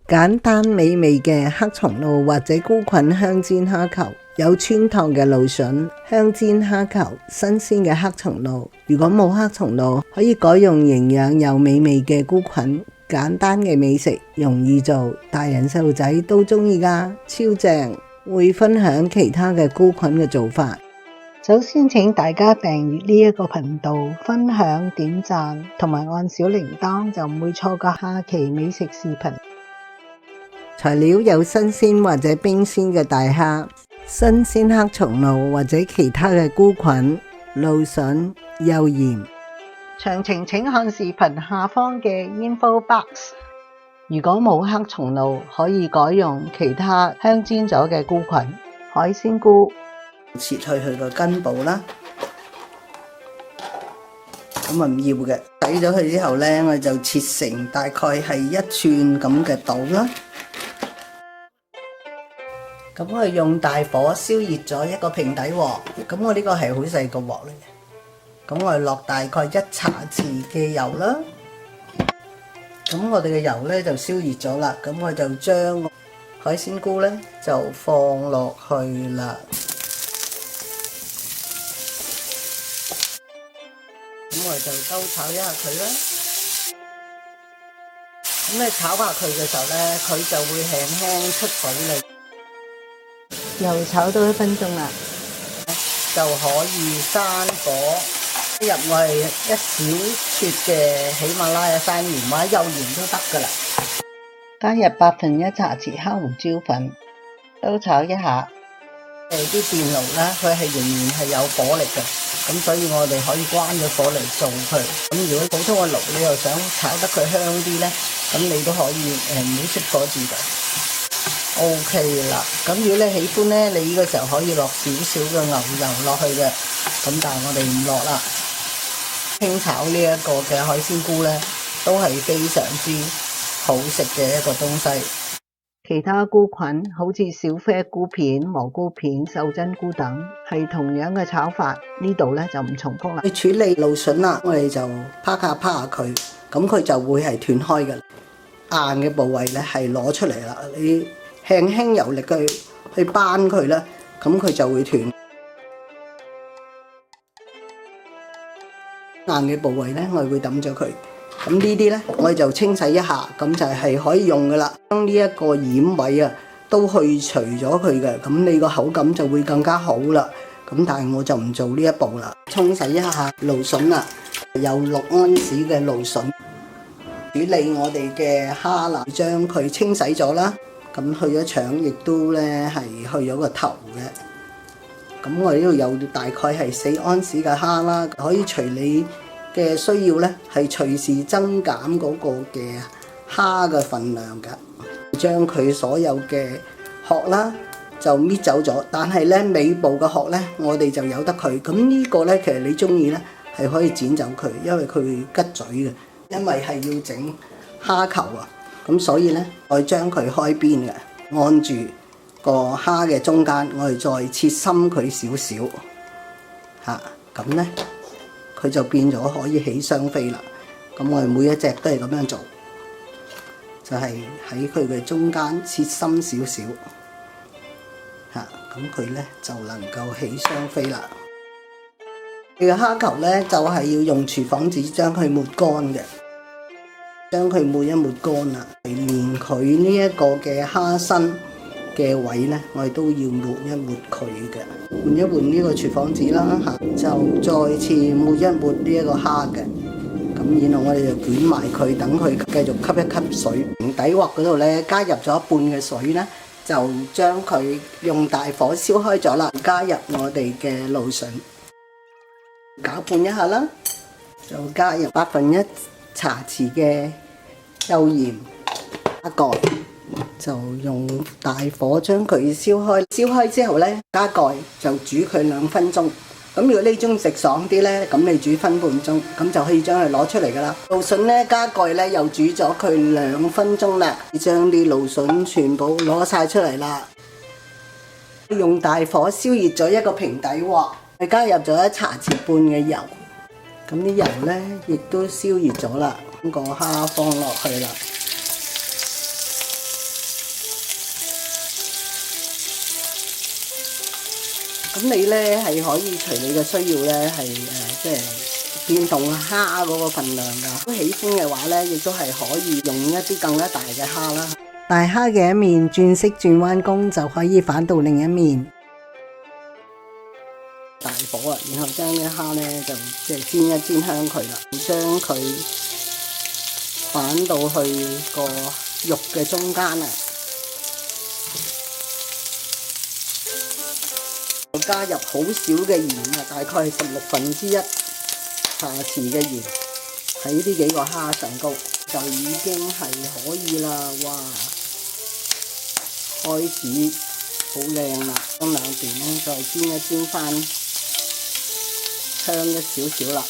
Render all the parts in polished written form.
簡單美味嘅黑松露或者菇菌香煎蝦球，有汆燙嘅蘆筍、香煎蝦球、新鮮嘅黑松露。如果冇黑松露，可以改用營養又美味嘅菇菌。簡單嘅美食，容易做，大人細路仔都中意㗎，超正！會分享其他嘅菇菌嘅做法。首先請大家訂閱呢一個頻道，分享、點讚同埋按小鈴鐺，就唔會錯過下期美食視頻。材料有新鮮或者冰鮮嘅大蝦、新鮮黑松露或者其他嘅菇菌、蘆筍、幼鹽。詳情請看視頻下方嘅 info box。如果冇黑松露，可以改用其他香煎咗嘅菇菌。海鮮菇切去佢個根部啦，咁啊唔要嘅，洗咗佢之後呢，我就切成大概係1寸咁嘅度啦。咁我用大火燒熱咗一個平底鑊，咁我呢個係好細個鑊嚟嘅，咁我落大概1茶匙嘅油啦。咁我哋嘅油呢就燒熱咗啦，咁我就將海鮮菇呢就放落去啦。咁我就兜炒一下佢啦。咁你炒下佢嘅時候呢，佢就會輕輕出水嚟。又炒到1分鐘啦，就可以閂火，入我係1小撮嘅喜馬拉雅山鹽或者幼鹽都得噶啦。加入1/8茶匙黑胡椒粉，兜炒一下。啲電爐咧，佢係仍然係有火力嘅，咁所以我哋可以關咗火嚟做佢。咁如果普通嘅爐你又想炒得佢香啲咧，咁你都可以唔好熄火住嘅。OK 啦，咁如果你喜歡咧，你呢個時候可以落少少嘅牛油落去嘅，咁但係我哋唔落啦。清炒呢一個嘅海鮮菇咧，都係非常之好食嘅一個東西。其他菇菌好似小啡菇片、蘑菇片、秀珍菇等，係同樣嘅炒法，呢度咧就唔重複啦。去處理蘆筍啦，我哋就啪下佢，咁佢就會係斷開嘅。硬嘅部位咧係攞出嚟啦，你輕輕油力去扳佢啦，咁佢就會斷。硬嘅部位咧，我哋會抌咗佢。咁呢啲咧，我哋就清洗一下，咁就係可以用噶啦。將呢一個染位啊，都去除咗佢嘅，咁你個口感就會更加好啦。咁但係我就唔做呢一步啦。沖洗一下蘆筍啦，有6安士嘅蘆筍。處理我哋嘅蝦啦，將佢清洗咗啦。咁去咗腸，亦都咧係去咗個頭嘅。咁我呢度有大概係4安士嘅蝦啦，可以隨你嘅需要咧，係隨時增減嗰個嘅蝦嘅份量㗎。將佢所有嘅殼啦就搣走咗，但係咧尾部嘅殼咧，我哋就由得佢。咁呢個咧，其實你中意咧係可以剪走佢，因為佢會吉嘴嘅。因為係要整蝦球啊。咁所以咧，我將佢開邊嘅，按住個蝦嘅中間，我哋再切深佢少少，咁咧佢就變咗可以起雙飛啦。咁我哋每一隻都係咁樣做，就係喺佢嘅中間切深少少，咁佢咧就能夠起雙飛啦。呢個蝦球咧就係要用廚房紙將佢抹乾嘅。將佢抹一抹乾啦，連佢呢一個嘅蝦身嘅位咧，我哋都要抹一抹佢嘅，換一換呢個廚房紙啦，就再次抹一抹呢一個蝦嘅，咁然後我哋就捲埋佢，等佢繼續吸一吸水。底鑊嗰度咧，加入咗1半嘅水咧，就將佢用大火燒開咗啦，加入我哋嘅蘆筍，攪拌一下啦，就加入1/8茶匙嘅幼鹽，加蓋，就用大火將佢燒開。燒開之後咧，加蓋就煮佢2分鐘。咁如果你中意食爽啲咧，咁你煮分半鐘，咁就可以將佢攞出嚟噶啦。蘆筍咧加蓋咧又煮咗佢2分鐘啦，將啲蘆筍全部攞晒出嚟啦。用大火燒熱咗一個平底鑊，加入咗1茶匙半嘅油。咁啲油咧，亦都燒熱咗啦，咁個蝦放落去啦。咁你咧係可以隨你嘅需要咧係即係變動蝦嗰個份量㗎。都喜歡嘅話咧，亦都係可以用一啲更加大嘅蝦啦。大蝦嘅一面轉色轉彎弓就可以反到另一面。大火啊，然後將啲蝦咧就即係煎一煎香佢啦，將佢反到去個肉嘅中間啊。加入好少嘅鹽啊，大概係1/16茶匙嘅鹽喺呢幾個蝦上高，就已經係可以啦。哇，開始好靚啦！將兩邊咧再煎一煎翻香一少少啦。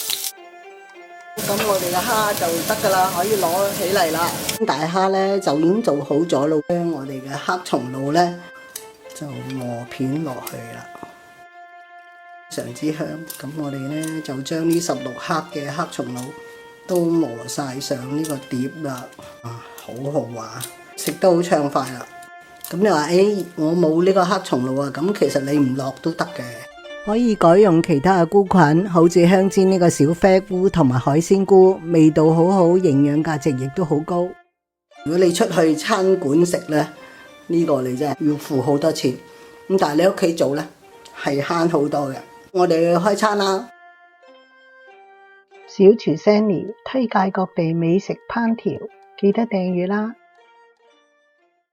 咁我哋嘅蝦就得㗎啦，可以攞起嚟啦。大蝦咧就已經做好咗咯，將我哋嘅黑松露咧就磨片落去啦。非常之香，咁我哋咧就將呢16克嘅黑松露都磨晒上呢個碟啦，好豪華，食得好暢快啦。咁你話我冇呢個黑松露啊，咁其實你唔落都得嘅，可以改用其他嘅菇菌，好似香煎呢個小啡菇同埋海鮮菇，味道好好，營養價值亦都好高。如果你出去餐館食咧，呢個你真係要付好多錢，咁但係你屋企做咧係慳好多嘅。我哋開餐啦！小廚 Sanny 推介各地美食烹調，記得訂閱啦！